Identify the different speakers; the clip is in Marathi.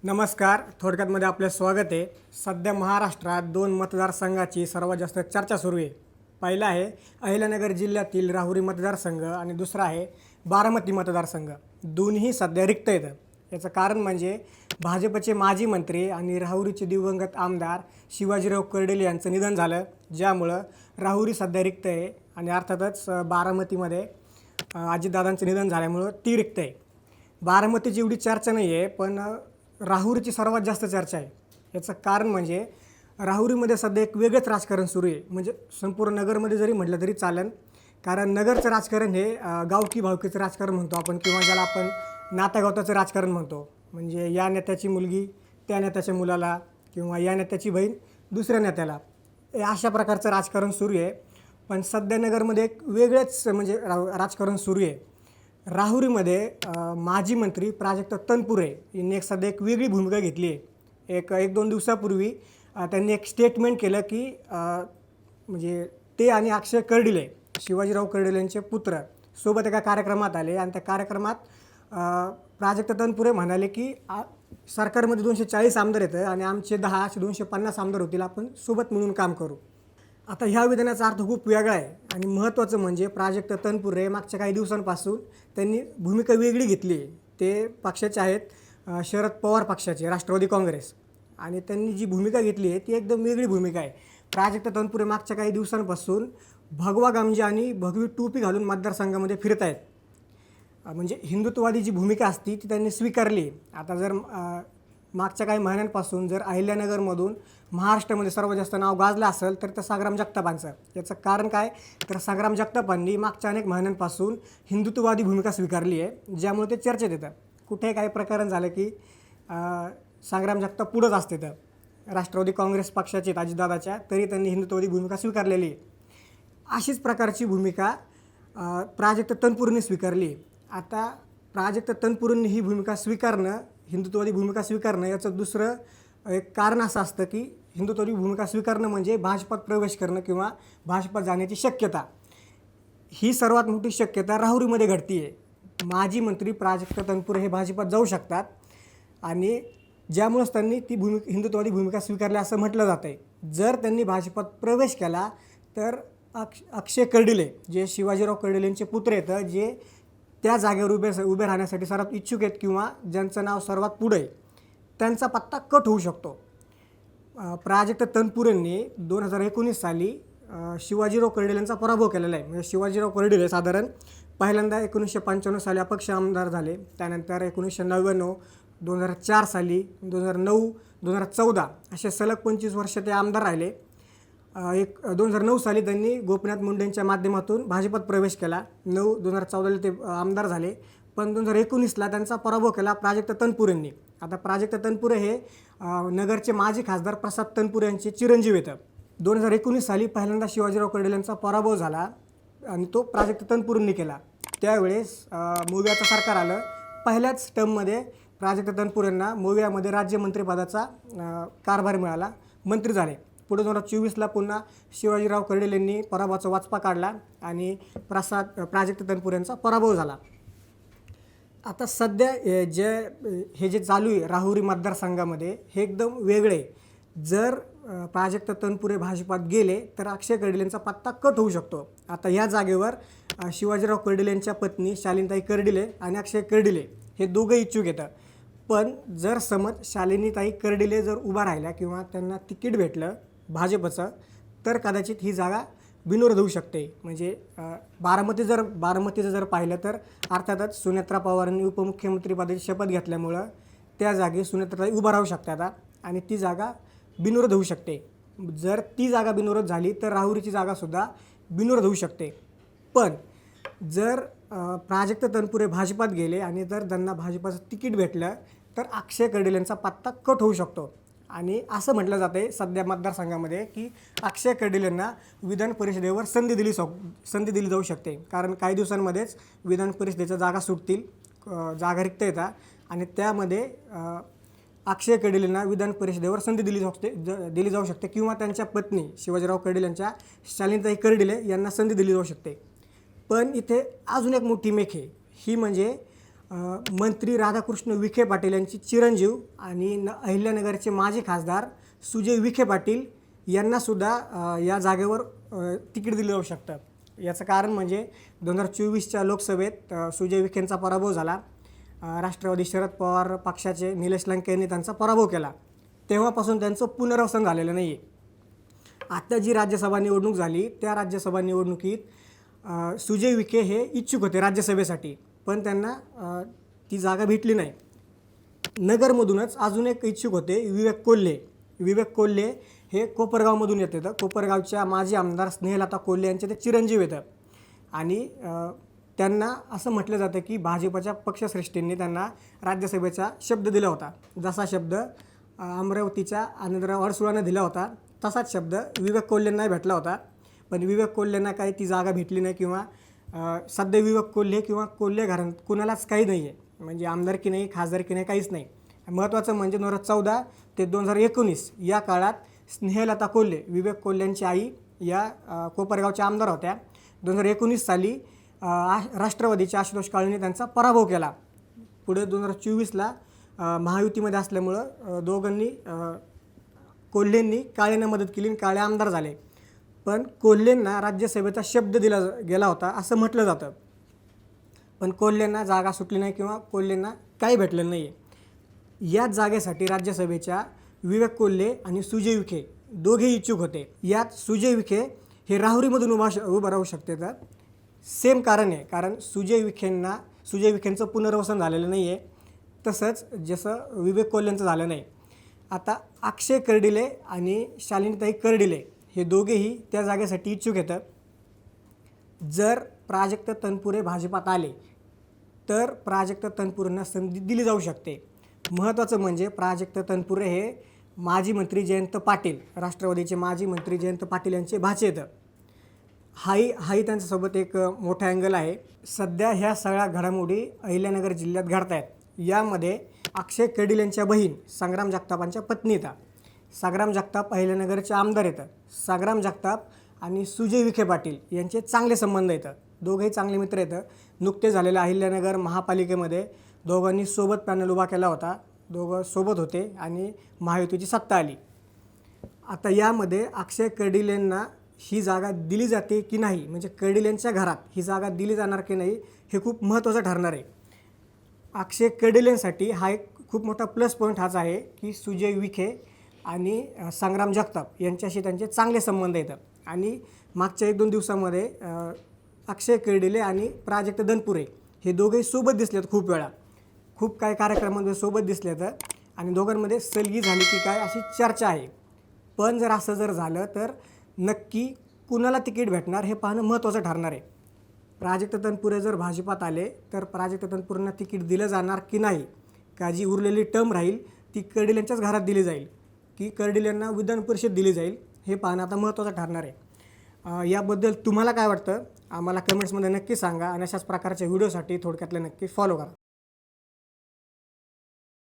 Speaker 1: नमस्कार. थोडक्यातमध्ये आपले स्वागत आहे. सध्या महाराष्ट्रात दोन मतदारसंघाची सर्वात जास्त चर्चा सुरू आहे. पहिला आहे अहिल्यानगर जिल्ह्यातील राहुरी मतदारसंघ आणि दुसरा आहे बारामती मतदारसंघ. दोन्ही सध्या रिक्त आहेत. याचं कारण म्हणजे भाजपचे माजी मंत्री आणि राहुरीचे दिवंगत आमदार शिवाजीराव कर्डिले यांचं निधन झालं, ज्यामुळं राहुरी सध्या रिक्त आहे आणि अर्थातच बारामतीमध्ये अजितदादांचं निधन झाल्यामुळं ती रिक्त आहे. बारामतीची एवढी चर्चा नाही आहे, पण राहुरीची सर्वात जास्त चर्चा आहे. याचं कारण म्हणजे राहुरीमध्ये सध्या एक वेगळंच राजकारण सुरू आहे. म्हणजे संपूर्ण नगरमध्ये जरी म्हटलं तरी चालेल, कारण नगरचं राजकारण हे गावकी भावकीचं राजकारण म्हणतो आपण, किंवा ज्याला आपण नातागोताचं राजकारण म्हणतो. म्हणजे या नेत्याची मुलगी त्या नेत्याच्या मुलाला, किंवा या नेत्याची बहीण दुसऱ्या नेत्याला, हे अशा प्रकारचं राजकारण सुरू आहे. पण सध्या नगरमध्ये एक वेगळंच म्हणजे राजकारण सुरू आहे. राहुरीमध्ये माजी मंत्री प्राजक्त तनपुरे यांनी सध्या एक वेगळी भूमिका घेतली आहे. एक दोन दिवसापूर्वी त्यांनी एक स्टेटमेंट केलं की म्हणजे ते आणि अक्षय कर्डिले, शिवाजीराव कर्डिले यांचे पुत्र सोबत एका कार्यक्रमात आले आणि त्या कार्यक्रमात प्राजक्त तनपुरे म्हणाले की सरकारमध्ये 240 आमदार येतं आणि आमचे 250 आमदार होतील, आपण सोबत मिळून काम करू. आता ह्या विधानाचा अर्थ खूप वेगळा आहे आणि महत्त्वाचं म्हणजे प्राजक्त तनपुरे मागच्या काही दिवसांपासून त्यांनी भूमिका वेगळी घेतली आहे. ते पक्षाचे आहेत शरद पवार पक्षाचे, राष्ट्रवादी काँग्रेस, आणि त्यांनी जी भूमिका घेतली आहे ती एकदम वेगळी भूमिका आहे. प्राजक्त तनपुरे मागच्या काही दिवसांपासून भगवा गमजा आणि भगवी टोपी घालून मतदारसंघामध्ये फिरत आहेत. म्हणजे हिंदुत्ववादी जी भूमिका असती ती त्यांनी स्वीकारली. आता जर मागच्या काही महिन्यांपासून जर अहिल्यानगरमधून महाराष्ट्रामध्ये सर्वात जास्त नाव गाजलं असेल तर ते संग्राम जगतापांचं. याचं कारण काय, तर संग्राम जगतापांनी मागच्या अनेक महिन्यांपासून हिंदुत्ववादी भूमिका स्वीकारली आहे, ज्यामुळे ते चर्चेत येतं. कुठे काही प्रकरण झालं की संग्राम जगताप पुढंच असते. तर राष्ट्रवादी काँग्रेस पक्षाचे अजितदादाच्या, तरी त्यांनी हिंदुत्ववादी भूमिका स्वीकारलेली आहे. अशीच प्रकारची भूमिका प्राजक्त तनपुरेंनी स्वीकारली. आता प्राजक्त तनपुरेंनी ही भूमिका स्वीकारणं, हिंदुत्ववादी भूमिका स्वीकारणं, याचं दुसरं एक कारण असं असतं की हिंदुत्ववादी भूमिका स्वीकारणं म्हणजे भाजपात प्रवेश करणं किंवा भाजपात जाण्याची शक्यता. ही सर्वात मोठी शक्यता राहुरीमध्ये घडती आहे. माजी मंत्री प्राजक्त तनपुरे हे भाजपात जाऊ शकतात आणि ज्यामुळेच त्यांनी ती हिंदुत्ववादी भूमिका स्वीकारली असं म्हटलं जातं आहे. जर त्यांनी भाजपात प्रवेश केला तर अक्षय कर्डिले, जे शिवाजीराव कर्डिले यांचे पुत्र आहेत, जे त्या जागेवर उभे राहण्यासाठी सर्वात इच्छुक आहेत किंवा ज्यांचं नाव सर्वात पुढे आहे, त्यांचा पत्ता कट होऊ शकतो. प्राजक्त तनपुरेंनी 2019 साली शिवाजीराव कर्डिले यांचा पराभव केलेला आहे. म्हणजे शिवाजीराव कर्डिले साधारण पहिल्यांदा 1995 साली अपक्ष आमदार झाले, त्यानंतर 1999, 2004 साली, 2009, 2014 असे सलग 25 वर्ष ते आमदार राहिले. 2009 साली त्यांनी गोपीनाथ मुंडेंच्या माध्यमातून भाजपात प्रवेश केला. 2014ला ते आमदार झाले, पण 2019ला त्यांचा पराभव केला प्राजक्त तनपुरेंनी. आता प्राजक्त तनपुरे हे नगरचे माजी खासदार प्रसाद तनपुरे यांचे चिरंजीव येतं. 2019 साली पहिल्यांदा शिवाजीराव कर्डिले यांचा पराभव झाला आणि तो प्राजक्त तनपुरेंनी केला. त्यावेळेस मोवियाचं सरकार आलं. पहिल्याच टर्ममध्ये प्राजक्त तनपुरेंना मोवियामध्ये राज्यमंत्रीपदाचा कारभार मिळाला, मंत्री झाले. पुढे 2024ला पुन्हा शिवाजीराव कर्डिले यांनी पराभवाचा वाचपा काढला आणि प्राजक्त तनपुरे यांचा पराभव झाला. आता सध्या हे जे चालू आहे राहुरी मतदारसंघामध्ये हे एकदम वेगळे. जर प्राजक्त तनपुरे भाजपात गेले तर अक्षय कर्डिले यांचा पत्ता कट होऊ शकतो. आता या जागेवर शिवाजीराव कर्डिले यांच्या पत्नी शालिनीताई कर्डिले आणि अक्षय कर्डिले हे दोघं इच्छुक येतं. पण जर समज शालिनीताई कर्डिले जर उभा राहिल्या किंवा त्यांना तिकीट भेटलं भाजपचं, तर कदाचित ही जागा बिनविरोध होऊ शकते. म्हणजे बारामतीचं जर पाहिलं तर अर्थातच सुनेत्रा पवारांनी उपमुख्यमंत्रीपदाची शपथ घेतल्यामुळं त्या जागी सुनेत्राताई उभा राहू शकतात आणि ती जागा बिनविरोध होऊ शकते. जर ती जागा बिनविरोध झाली तर राहुरीची जागासुद्धा बिनविरोध होऊ शकते. पण जर प्राजक्त तनपुरे भाजपात गेले आणि जर त्यांना भाजपाचं तिकीट भेटलं तर अक्षय कर्डिले यांचा पत्ता कट होऊ शकतो. आणि असं म्हटलं जातं आहे सध्या मतदारसंघामध्ये की अक्षय कर्डिले यांना विधान परिषदेवर संधी दिली जाऊ शकते. कारण काही दिवसांमध्येच विधान परिषदेच्या जागा सुटतील, जागा रिक्त येतात आणि त्यामध्ये अक्षय कर्डिले यांना विधान परिषदेवर संधी दिली जाऊ शकते किंवा त्यांच्या पत्नी शिवाजीराव कर्डिले यांच्या शालिनीताई कर्डिले यांना संधी दिली जाऊ शकते. पण इथे अजून एक मोठी मेख आहे, ही म्हणजे मंत्री राधाकृष्ण विखे पाटील यांची चिरंजीव आणि अहिल्यानगरचे माजी खासदार सुजय विखे पाटील यांनासुद्धा या जागेवर तिकीट दिलं जाऊ शकतं. याचं कारण म्हणजे 2024च्या लोकसभेत सुजय विखेंचा पराभव झाला. राष्ट्रवादी शरद पवार पक्षाचे निलेश लंके यांनी त्यांचा पराभव केला. तेव्हापासून त्यांचं पुनरावसन झालेलं नाही आहे. आता जी राज्यसभा निवडणूक झाली त्या राज्यसभा निवडणुकीत सुजय विखे हे इच्छुक होते राज्यसभेसाठी, पण त्यांना ती जागा भेटली नाही. नगरमधूनच अजून एक इच्छुक होते विवेक कोल्हे. विवेक कोल्हे हे कोपरगावमधून येत होतं. कोपरगावच्या माजी आमदार स्नेहलता कोल्हे यांचे ते चिरंजीव येतं आणि त्यांना असं म्हटलं जातं की भाजपच्या पक्षश्रेष्ठींनी त्यांना राज्यसभेचा शब्द दिला होता. जसा शब्द अमरावतीच्या आनंदराव अडसुळांना दिला होता तसाच शब्द विवेक कोल्हेंना भेटला होता. पण विवेक कोल्हेंना काही ती जागा भेटली नाही किंवा सध्या विवेक कोल्हे किंवा कोल्हे घरात कुणालाच काही नाही आहे, म्हणजे आमदारकी नाही, खासदारकी नाही, काहीच नाही. महत्त्वाचं म्हणजे 2014 ते 2019 या काळात स्नेहलता कोल्हे, विवेक कोल्हेंची आई, या कोपरगावच्या आमदार होत्या. 2019 साली राष्ट्रवादीच्या आशुतोष काळेंनी त्यांचा पराभव केला. पुढे 2024ला महायुतीमध्ये असल्यामुळं दोघांनी कोल्हेंनी काळेंना मदत केली आणि काळे आमदार झाले. पण कोल्हेंना राज्यसभेचा शब्द दिला गेला होता असं म्हटलं जातं, पण कोल्हेंना जागा सुटली नाही किंवा कोल्हेंना काही भेटलेलं नाही आहे. याच जागेसाठी राज्यसभेच्या विवेक कोल्हे आणि सुजय विखे दोघेही इच्छुक होते. यात सुजय विखे हे राहुरीमधून उभं राहू शकते. तर सेम कारण आहे, कारण सुजय विखेंचं पुनर्वसन झालेलं नाही आहे, तसंच जसं विवेक कोल्हेंचं झालं नाही. आता अक्षय कर्डिले आणि शालिनीताई कर्डिले हे दोघेही त्या जागेसाठी इच्छुक येतं. जर प्राजक्त तनपुरे भाजपात आले तर प्राजक्त तनपुरेंना संधी दिली जाऊ शकते. महत्त्वाचं म्हणजे प्राजक्त तनपुरे हे माजी मंत्री जयंत पाटील, राष्ट्रवादीचे माजी मंत्री जयंत पाटील यांचे भाचे येतं. हाही त्यांच्यासोबत एक मोठा अँगल आहे. सध्या ह्या सगळ्या घडामोडी अहिल्यानगर जिल्ह्यात घडत आहेत. यामध्ये अक्षय कर्डिले यांच्या बहीण संग्राम जगतापांच्या पत्नी येतात. संग्राम जगताप अहिल्यानगरचे आमदार येतात. संग्राम जगताप आणि सुजय विखे पाटील यांचे चांगले संबंध येतात. दोघंही चांगले मित्र येतं. नुकते झालेल्या अहिल्यानगर महापालिकेमध्ये दोघांनी सोबत पॅनल उभा केला होता. दोघं सोबत होते आणि महायुतीची सत्ता आली. आता यामध्ये अक्षय कर्डिलेंना ही जागा दिली जाते की नाही, म्हणजे कर्डिलेंच्या घरात ही जागा दिली जाणार की नाही हे खूप महत्त्वाचं ठरणार आहे. अक्षय कर्डिलेंसाठी हा एक खूप मोठा प्लस पॉईंट हाच आहे की सुजय विखे आणि संग्राम जगताप यांच्याशी त्यांचे चांगले संबंध येतात. आणि मागच्या 1-2 दिवसामध्ये अक्षय कर्डिले आणि प्राजक्त तनपुरे हे दोघेही सोबत दिसलेत. खूप वेळा खूप काही कार्यक्रमांमध्ये सोबत दिसलेत आणि दोघांमध्ये सलगी झाली की काय अशी चर्चा आहे. पण जर असं झालं तर नक्की कुणाला तिकीट भेटणार हे पाहणं महत्त्वाचं ठरणार आहे. प्राजक्त तनपुरे जर भाजपात आले तर प्राजक्त तनपुरेंना तिकीट दिलं जाणार की नाही, का जी उरलेली टर्म राहील ती कर्डिलेंच्याच घरात दिली जाईल की कर्डिलेंना विधान परिषद दिली जाईल हे पाहणं आता महत्त्वाचं ठरणार आहे. याबद्दल तुम्हाला काय वाटतं आम्हाला कमेंट्समध्ये नक्की सांगा आणि अशाच प्रकारच्या व्हिडिओसाठी थोडक्यातले नक्की फॉलो करा.